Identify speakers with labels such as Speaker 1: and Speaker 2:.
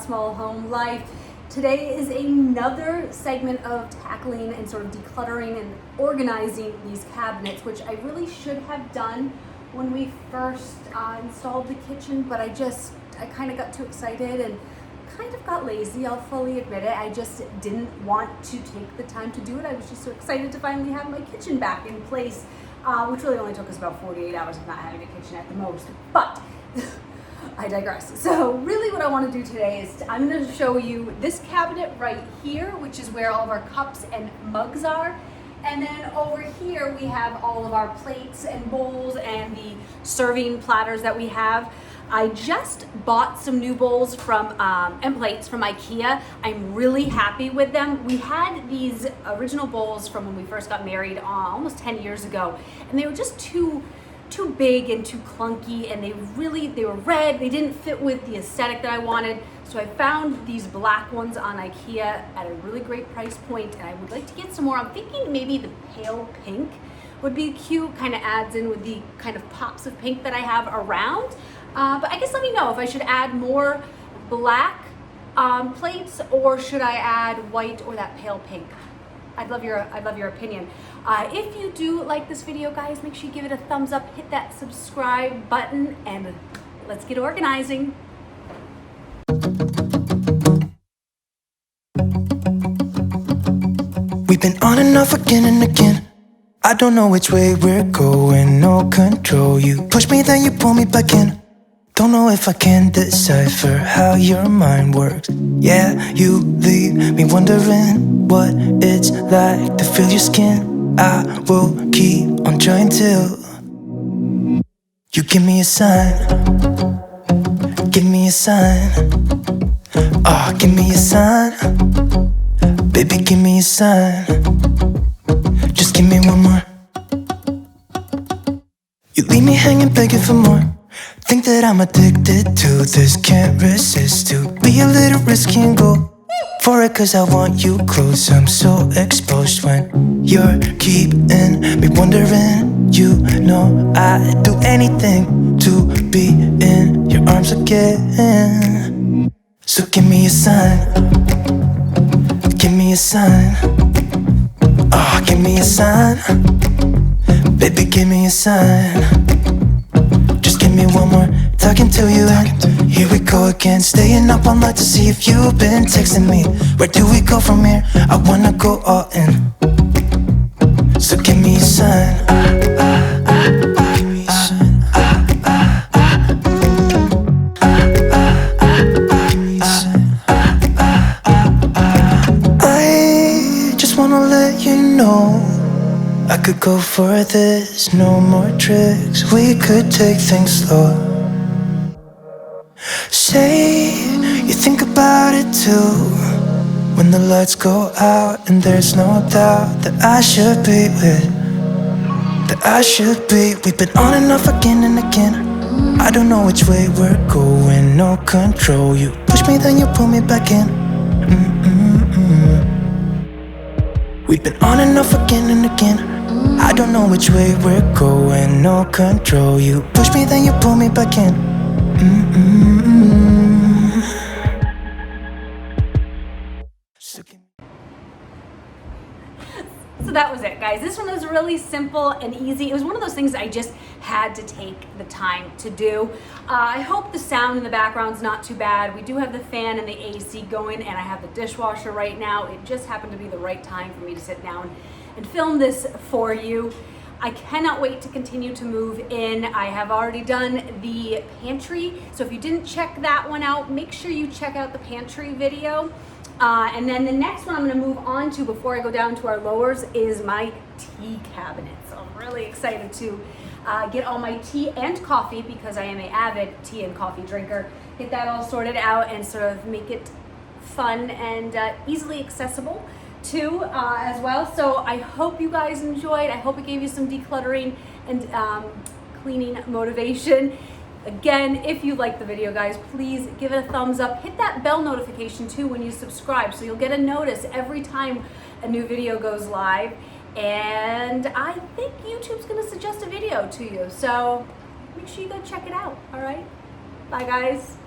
Speaker 1: small home life. Today is another segment of tackling and sort of decluttering and organizing these cabinets, which I really should have done when we first installed the kitchen, but I kind of got too excited and kind of got lazy, I'll fully admit it. I just didn't want to take the time to do it. I was just so excited to finally have my kitchen back in place, which really only took us about 48 hours of not having a kitchen at the most, but I digress. So really what I want to do today is I'm going to show you this cabinet right here, which is where all of our cups and mugs are. And then over here we have all of our plates and bowls and the serving platters that we have. I just bought some new bowls and plates from IKEA. I'm really happy with them. We had these original bowls from when we first got married almost 10 years ago, and they were just too big and too clunky, and they were red. They didn't fit with the aesthetic that I wanted. So I found these black ones on IKEA at a really great price point, and I would like to get some more. I'm thinking maybe the pale pink would be cute, kind of adds in with the kind of pops of pink that I have around. But I guess let me know if I should add more black plates, or should I add white or that pale pink. I'd love your opinion. If you do like this video, guys, make sure you give it a thumbs up, hit that subscribe button, and let's get organizing.
Speaker 2: We've been on and off again and again. I don't know which way we're going, no control. You push me, then you pull me back in. Don't know if I can decipher how your mind works. Yeah, you leave me wondering what it's like to feel your skin. I will keep on trying till you give me a sign. Give me a sign. Oh, give me a sign. Baby, give me a sign. Just give me one more. You leave me hanging, begging for more. Think that I'm addicted to this, can't resist to be a little risky and go for it, cause I want you close. I'm so exposed when you're keeping me wondering. You know I'd do anything to be in your arms again. So give me a sign. Give me a sign. Oh, give me a sign. Baby, give me a sign. Just give me one more, talking to you, and here we go again. Staying up all night to see if you've been texting me. Where do we go from here? I wanna go all in. So give me a sign. Give me a sign. I just wanna let you know I could go for this, no more tricks. We could take things slow. Say you think about it too. When the lights go out and there's no doubt that I should be with, that I should be. We've been on and off again and again. I don't know which way we're going, no control. You push me, then you pull me back in. We've been on and off again and again. I don't know which way we're going, no control. You push me, then you pull me back in.
Speaker 1: So that was it, guys. This one was really simple and easy. It was one of those things I just had to take the time to do. I hope the sound in the background's not too bad. We do have the fan and the AC going, and I have the dishwasher right now. It just happened to be the right time for me to sit down and film this for you. I cannot wait to continue to move in. I have already done the pantry, so if you didn't check that one out, make sure you check out the pantry video. And then the next one I'm gonna move on to before I go down to our lowers is my tea cabinet. So I'm really excited to get all my tea and coffee, because I am an avid tea and coffee drinker. Get that all sorted out and sort of make it fun and easily accessible too as well. So I hope you guys enjoyed. I hope it gave you some decluttering and cleaning motivation. Again, if you like the video, guys, please give it a thumbs up. Hit that bell notification too when you subscribe, so you'll get a notice every time a new video goes live. And I think YouTube's gonna suggest a video to you, so make sure you go check it out. All right, bye guys.